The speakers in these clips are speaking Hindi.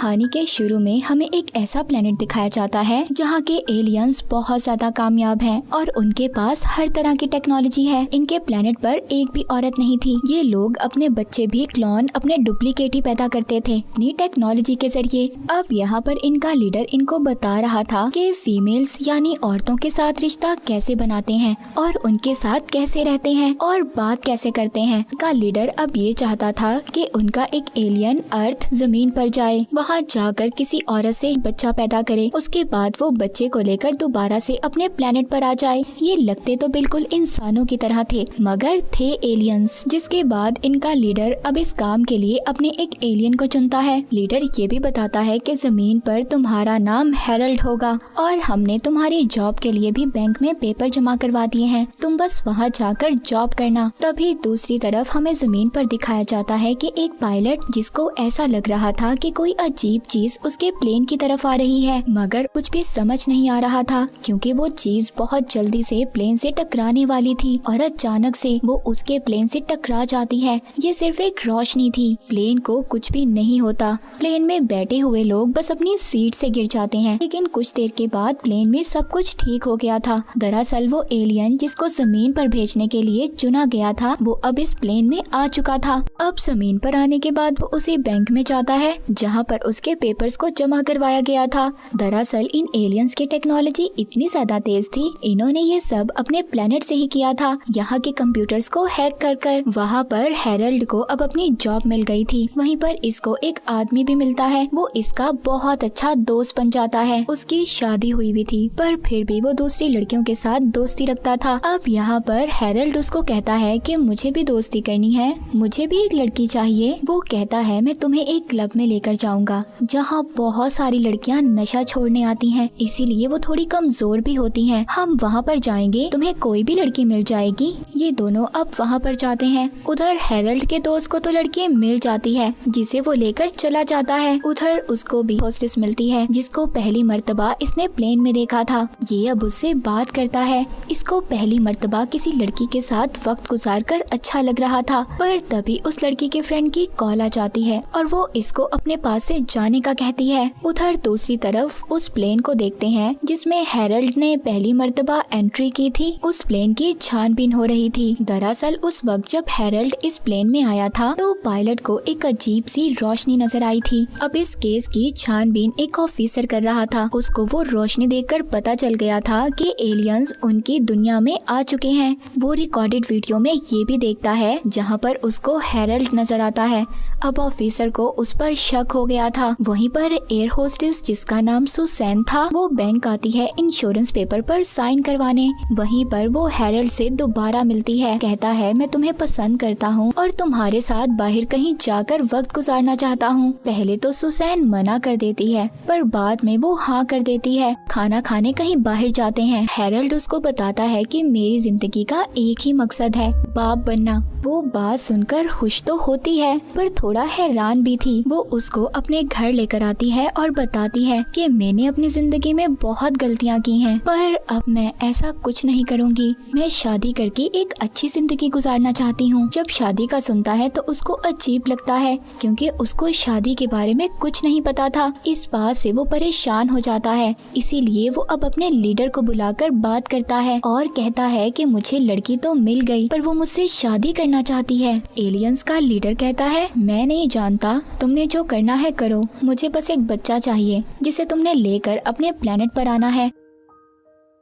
कहानी के शुरू में हमें एक ऐसा प्लेनेट दिखाया जाता है जहाँ के एलियंस बहुत ज्यादा कामयाब हैं और उनके पास हर तरह की टेक्नोलॉजी है। इनके प्लेनेट पर एक भी औरत नहीं थी। ये लोग अपने बच्चे भी क्लोन, अपने डुप्लीकेट ही पैदा करते थे नई टेक्नोलॉजी के जरिए। अब यहाँ पर इनका लीडर इनको बता रहा था कि फीमेल्स यानी औरतों के साथ रिश्ता कैसे बनाते हैं और उनके साथ कैसे रहते हैं और बात कैसे करते हैं। का लीडर अब ये चाहता था कि उनका एक एलियन अर्थ जमीन पर जाए, वहाँ जाकर किसी औरत से बच्चा पैदा करे, उसके बाद वो बच्चे को लेकर दोबारा से अपने प्लेनेट पर आ जाए। ये लगते तो बिल्कुल इंसानों की तरह थे मगर थे एलियंस। जिसके बाद इनका लीडर अब इस काम के लिए अपने एक एलियन को चुनता है। लीडर ये भी बताता है कि जमीन पर तुम्हारा नाम हेरल्ड होगा और हमने तुम्हारी जॉब के लिए भी बैंक में पेपर जमा करवा दिए हैं, तुम बस वहाँ जाकर जॉब करना। तभी दूसरी तरफ हमें जमीन पर दिखाया जाता है कि एक पायलट, जिसको ऐसा लग रहा था कि कोई अजीब चीज उसके प्लेन की तरफ आ रही है मगर कुछ भी समझ नहीं आ रहा था क्योंकि वो चीज बहुत जल्दी से प्लेन से टकराने वाली थी और अचानक से वो उसके प्लेन से टकरा जाती है। ये सिर्फ एक रोशनी थी, प्लेन को कुछ भी नहीं होता। प्लेन में बैठे हुए लोग बस अपनी सीट से गिर जाते हैं, लेकिन कुछ देर के बाद प्लेन में सब कुछ ठीक हो गया था। दरअसल वो एलियन जिसको जमीन पर भेजने के लिए चुना गया था वो अब इस प्लेन में आ चुका था। अब जमीन पर आने के बाद वो उसी बैंक में जाता है जहाँ पर उसके पेपर्स को जमा करवाया गया था। दरअसल इन एलियंस की टेक्नोलॉजी इतनी ज्यादा तेज थी, इन्होंने ये सब अपने प्लेनेट से ही किया था, यहाँ के कंप्यूटर्स को हैक कर। वहाँ पर हेरल्ड को अब अपनी जॉब मिल गई थी। वहीं पर इसको एक आदमी भी मिलता है, वो इसका बहुत अच्छा दोस्त बन जाता है। उसकी शादी हुई भी थी पर फिर भी वो दूसरी लड़कियों के साथ दोस्ती रखता था। अब यहाँ पर हेरल्ड उसको कहता है कि मुझे भी दोस्ती करनी है, मुझे भी एक लड़की चाहिए। वो कहता है मैं तुम्हें एक क्लब में लेकर जाऊंगा जहाँ बहुत सारी लड़कियाँ नशा छोड़ने आती हैं, इसीलिए वो थोड़ी कमजोर भी होती हैं। हम वहाँ पर जाएंगे, तुम्हें कोई भी लड़की मिल जाएगी। ये दोनों अब वहाँ पर जाते हैं। उधर हेरल्ड के दोस्त को तो लड़की मिल जाती है जिसे वो लेकर चला जाता है। उधर उसको भी होस्टेस मिलती है जिसको पहली मर्तबा इसने प्लेन में देखा था। ये अब उससे बात करता है। इसको पहली मर्तबा किसी लड़की के साथ वक्त गुजार कर अच्छा लग रहा था पर तभी उस लड़की के फ्रेंड की कॉल आ जाती है और वो इसको अपने पास से जाने का कहती है। उधर दूसरी तरफ उस प्लेन को देखते हैं जिसमें हेरल्ड ने पहली मर्तबा एंट्री की थी। उस प्लेन की छानबीन हो रही थी। दरअसल उस वक्त जब हेरल्ड इस प्लेन में आया था तो पायलट को एक अजीब सी रोशनी नजर आई थी। अब इस केस की छानबीन एक ऑफिसर कर रहा था। उसको वो रोशनी देखकर पता चल गया था कि एलियंस उनकी दुनिया में आ चुके हैं। वो रिकॉर्डेड वीडियो में ये भी देखता है जहाँ पर उसको हेरल्ड नजर आता है। अब ऑफिसर को उस पर शक हो गया था। वहीं पर एयर होस्टेस जिसका नाम सुसैन था वो बैंक आती है इंश्योरेंस पेपर पर साइन करवाने। वहीं पर वो हेरल्ड से दोबारा मिलती है। कहता है मैं तुम्हें पसंद करता हूँ और तुम्हारे साथ बाहर कहीं जाकर वक्त गुजारना चाहता हूँ। पहले तो सुसैन मना कर देती है पर बाद में वो हाँ कर देती है। खाना खाने कहीं बाहर जाते हैं। हेरल्ड उसको बताता है कि मेरी जिंदगी का एक ही मकसद है, बाप बनना। वो बात सुनकर खुश तो होती है पर थोड़ा हैरान भी थी। वो उसको अपने घर लेकर आती है और बताती है कि मैंने अपनी जिंदगी में बहुत गलतियाँ की हैं पर अब मैं ऐसा कुछ नहीं करूँगी। मैं शादी करके एक अच्छी जिंदगी गुजारना चाहती हूँ। जब शादी का सुनता है तो उसको अजीब लगता है क्योंकि उसको शादी के बारे में कुछ नहीं पता था। इस बात से वो परेशान हो जाता है, इसीलिए वो अब अपने लीडर को बुलाकर बात करता है और कहता है कि मुझे लड़की तो मिल गई पर वो मुझसे शादी करना चाहती है। एलियंस का लीडर कहता है मैं नहीं जानता, तुमने जो करना है करो, मुझे बस एक बच्चा चाहिए जिसे तुमने लेकर अपने प्लेनेट पर आना है।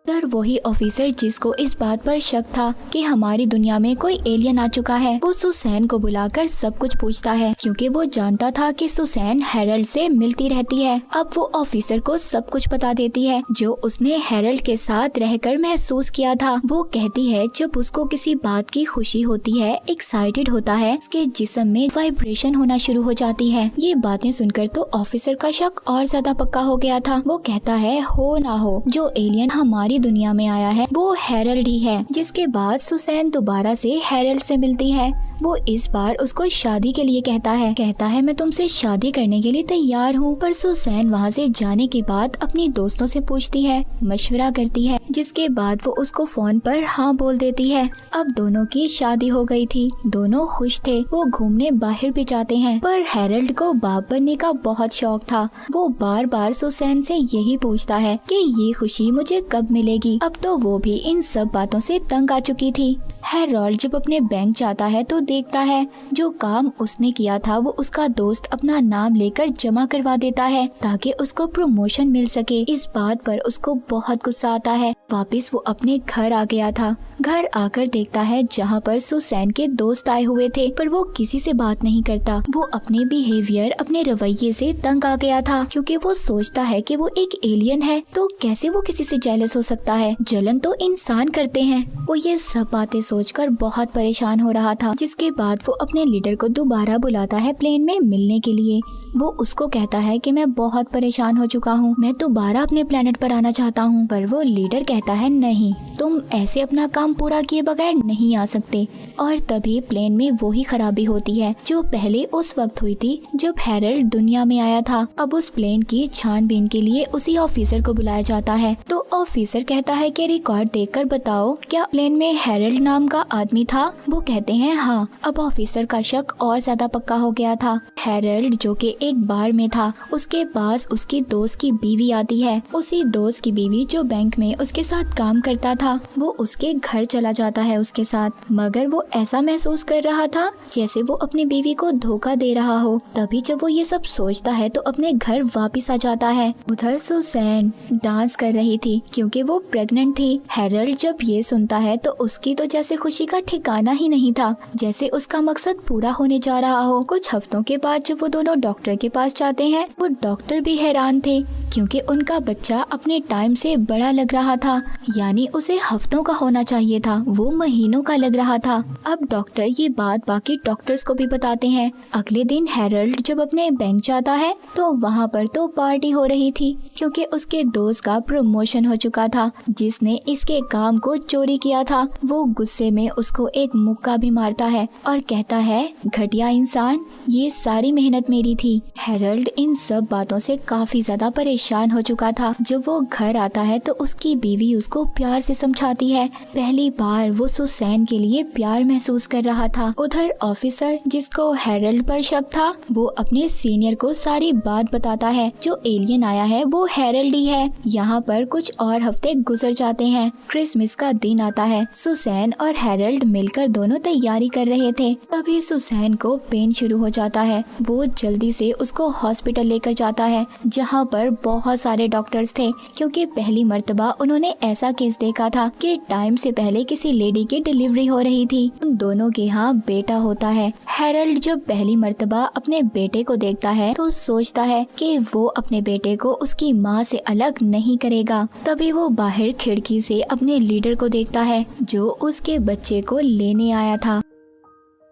उधर वही ऑफिसर जिसको इस बात पर शक था कि हमारी दुनिया में कोई एलियन आ चुका है, वो सुसैन को बुलाकर सब कुछ पूछता है क्योंकि वो जानता था कि सुसैन हेरल्ड से मिलती रहती है। अब वो ऑफिसर को सब कुछ बता देती है जो उसने हेरल्ड के साथ रहकर महसूस किया था। वो कहती है जब उसको किसी बात की खुशी होती है, एक्साइटेड होता है, उसके जिस्म में वाइब्रेशन होना शुरू हो जाती है। ये बातें सुनकर तो ऑफिसर का शक और ज्यादा पक्का हो गया था। वो कहता है हो ना हो जो एलियन हमारी पहली दुनिया में आया है वो हैरल्ड ही है। जिसके बाद सुसैन दोबारा से हैरल्ड से मिलती है। वो इस बार उसको शादी के लिए कहता है मैं तुमसे शादी करने के लिए तैयार हूँ। पर सुसैन वहाँ से जाने के बाद अपनी दोस्तों से पूछती है, मशवरा करती है, जिसके बाद वो उसको फोन पर हाँ बोल देती है। अब दोनों की शादी हो गई थी, दोनों खुश थे। वो घूमने बाहर भी जाते हैं। पर हैरल्ड को बाप बनने का बहुत शौक था। वो बार बार सुसैन से यही पूछता है कि ये खुशी मुझे कब मिलेगी। अब तो वो भी इन सब बातों से तंग आ चुकी थी। हैरल्ड जब अपने बैंक जाता है तो देखता है जो काम उसने किया था वो उसका दोस्त अपना नाम लेकर जमा करवा देता है ताकि उसको प्रमोशन मिल सके। इस बात पर उसको बहुत गुस्सा आता है। वापस वो अपने घर आ गया था। घर आकर देखता है जहाँ पर सुसैन के दोस्त आए हुए थे, पर वो किसी से बात नहीं करता। वो अपने बिहेवियर, अपने रवैये से तंग आ गया था, क्योंकि वो सोचता है कि वो एक एलियन है तो कैसे वो किसी से जेलस हो सकता है। जलन तो इंसान करते हैं। वो ये सब बातें सोचकर बहुत परेशान हो रहा था। जिसके बाद वो अपने लीडर को दोबारा बुलाता है प्लेन में मिलने के लिए। वो उसको कहता है कि मैं बहुत परेशान हो चुका हूँ, मैं दोबारा अपने प्लेनेट पर आना चाहता हूँ। पर वो लीडर कहता है नहीं, तुम ऐसे अपना काम पूरा किए बगैर नहीं आ सकते। और तभी प्लेन में वो ही खराबी होती है जो पहले उस वक्त हुई थी जब हैरल्ड दुनिया में आया था। अब उस प्लेन की छानबीन के लिए उसी ऑफिसर को बुलाया जाता है। तो ऑफिसर कहता है कि रिकॉर्ड देखकर बताओ क्या प्लेन में हैरल्ड नाम का आदमी था। वो कहते हैं हाँ। अब ऑफिसर का शक और ज्यादा पक्का हो गया था। हैरल्ड जो कि एक बार में था, उसके पास उसकी दोस्त की बीवी आती है। उसी दोस्त की बीवी जो बैंक में उसके साथ काम करता था, वो उसके घर चला जाता है उसके साथ। मगर वो ऐसा महसूस कर रहा था जैसे वो अपनी बीवी को धोखा दे रहा हो। तभी जब वो ये सब सोचता है तो अपने घर वापस आ जाता है। उधर सुसैन डांस कर रही थी क्योंकि वो प्रेग्नेंट थी। हैरल्ड जब ये सुनता है तो उसकी तो जैसे खुशी का ठिकाना ही नहीं था, जैसे उसका मकसद पूरा होने जा रहा हो। कुछ हफ्तों के बाद जब वो दोनों डॉक्टर के पास जाते हैं, वो डॉक्टर भी हैरान थे क्योंकि उनका बच्चा अपने टाइम से बड़ा लग रहा था। यानी उसे हफ्तों का होना चाहिए था, वो महीनों का लग रहा था। अब डॉक्टर ये बात बाकी डॉक्टर्स को भी बताते हैं। अगले दिन हैरल्ड जब अपने बैंक जाता है तो वहाँ पर तो पार्टी हो रही थी क्योंकि उसके दोस्त का प्रमोशन हो चुका था जिसने इसके काम को चोरी किया था। वो गुस्से में उसको एक मुक्का भी मारता है और कहता है, घटिया इंसान, ये सारी मेहनत मेरी थी। हैरल्ड इन सब बातों से काफी ज्यादा परेशान हो चुका था। जब वो घर आता है तो उसकी बीवी उसको प्यार से समझाती है। पहली बार वो सुसैन के लिए प्यार महसूस कर रहा था। उधर ऑफिसर जिसको हैरल्ड पर शक था, वो अपने सीनियर को सारी बात बताता है। जो एलियन आया है वो हैरल्ड ही है। यहाँ पर कुछ और हफ्ते गुजर जाते हैं। क्रिसमस का दिन आता है। सुसैन और हैरल्ड मिलकर दोनों तैयारी कर रहे थे। तभी सुसैन को पेन शुरू हो जाता है। वो जल्दी से उसको हॉस्पिटल लेकर जाता है जहाँ पर बहुत सारे डॉक्टर्स थे क्योंकि पहली मर्तबा उन्होंने ऐसा केस देखा था कि टाइम से पहले किसी लेडी की डिलीवरी हो रही थी। उन दोनों के यहाँ बेटा होता है। हैरल्ड जब पहली मर्तबा अपने बेटे को देखता है तो सोचता है कि वो अपने बेटे को उसकी माँ से अलग नहीं करेगा। तभी वो बाहर खिड़की से अपने लीडर को देखता है जो उसके बच्चे को लेने आया था।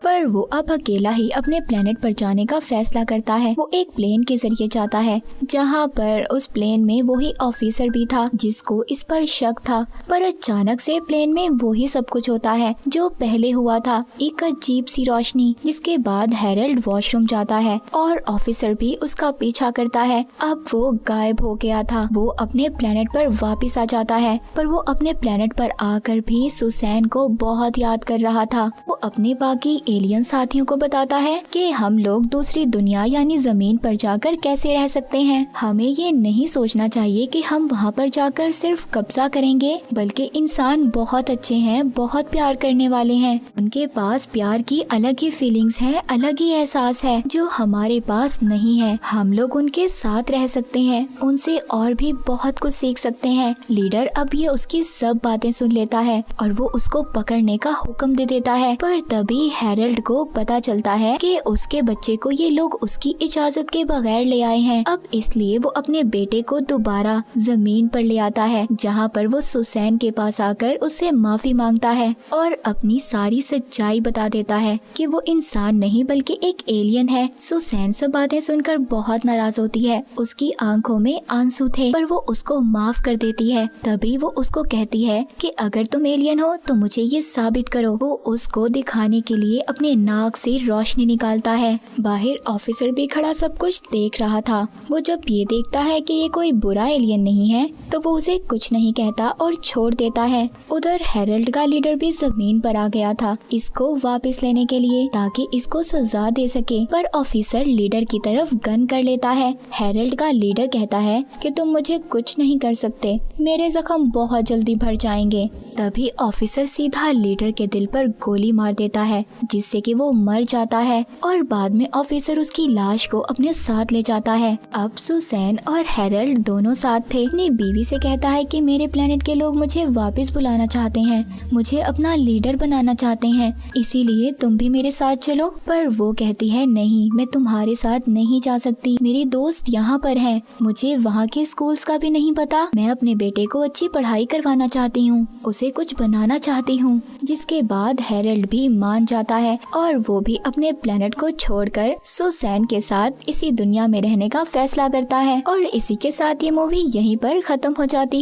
पर वो अब अकेला ही अपने प्लेनेट पर जाने का फैसला करता है। वो एक प्लेन के जरिए जाता है जहाँ पर उस प्लेन में वही ऑफिसर भी था जिसको इस पर शक था। पर अचानक से प्लेन में वही सब कुछ होता है जो पहले हुआ था, एक अजीब सी रोशनी। जिसके बाद हैरल्ड वॉशरूम जाता है और ऑफिसर भी उसका पीछा करता है। अब वो गायब हो गया था। वो अपने प्लेनेट पर वापिस आ जाता है, पर वो अपने प्लेनेट पर आकर भी सुसैन को बहुत याद कर रहा था। वो अपने बाकी एलियन साथियों को बताता है कि हम लोग दूसरी दुनिया यानी जमीन पर जाकर कैसे रह सकते हैं। हमें ये नहीं सोचना चाहिए कि हम वहाँ पर जाकर सिर्फ कब्जा करेंगे, बल्कि इंसान बहुत अच्छे हैं, बहुत प्यार करने वाले हैं। उनके पास प्यार की अलग ही फीलिंग्स है, अलग ही एहसास है जो हमारे पास नहीं है। हम लोग उनके साथ रह सकते हैं, उनसे और भी बहुत कुछ सीख सकते हैं। लीडर अब ये उसकी सब बातें सुन लेता है और वो उसको पकड़ने का हुक्म दे देता है। पर तभी हैरल्ड को पता चलता है कि उसके बच्चे को ये लोग उसकी इजाजत के बगैर ले आए हैं। अब इसलिए वो अपने बेटे को दोबारा जमीन पर ले आता है, जहाँ पर वो सुसैन के पास आकर उससे माफी मांगता है और अपनी सारी सच्चाई बता देता है कि वो इंसान नहीं बल्कि एक एलियन है। सुसैन सब बातें सुनकर बहुत नाराज होती है। उसकी आंखों में आंसू थे पर वो उसको माफ कर देती है। तभी वो उसको कहती है कि अगर तुम एलियन हो तो मुझे ये साबित करो। वो उसको दिखाने के लिए अपने नाक से रोशनी निकालता है। बाहर ऑफिसर भी खड़ा सब कुछ देख रहा था। वो जब ये देखता है कि ये कोई बुरा एलियन नहीं है तो वो उसे कुछ नहीं कहता और छोड़ देता है। उधर हेरल्ड का लीडर भी जमीन पर आ गया था इसको वापस लेने के लिए ताकि इसको सजा दे सके, पर ऑफिसर लीडर की तरफ गन कर लेता है। हेरल्ड का लीडर कहता है कि तुम मुझे कुछ नहीं कर सकते, मेरे जख्म बहुत जल्दी भर जाएंगे। तभी ऑफिसर सीधा लीडर के दिल पर गोली मार देता है जिससे कि वो मर जाता है और बाद में ऑफिसर उसकी लाश को अपने साथ ले जाता है। अब सुसैन और हेरल्ड दोनों साथ थे। अपनी बीवी से कहता है कि मेरे प्लेनेट के लोग मुझे वापस बुलाना चाहते हैं, मुझे अपना लीडर बनाना चाहते हैं, इसीलिए तुम भी मेरे साथ चलो। पर वो कहती है नहीं, मैं तुम्हारे साथ नहीं जा सकती, मेरे दोस्त यहाँ पर हैं, मुझे वहाँ के स्कूल्स का भी नहीं पता, मैं अपने बेटे को अच्छी पढ़ाई करवाना चाहती हूँ, उसे कुछ बनाना चाहती हूँ। जिसके बाद हेरल्ड भी मान जाता है और वो भी अपने प्लेनेट को छोड़कर सुसैन के साथ इसी दुनिया में रहने का फैसला करता है। और इसी के साथ ये मूवी यहीं पर खत्म हो जाती है।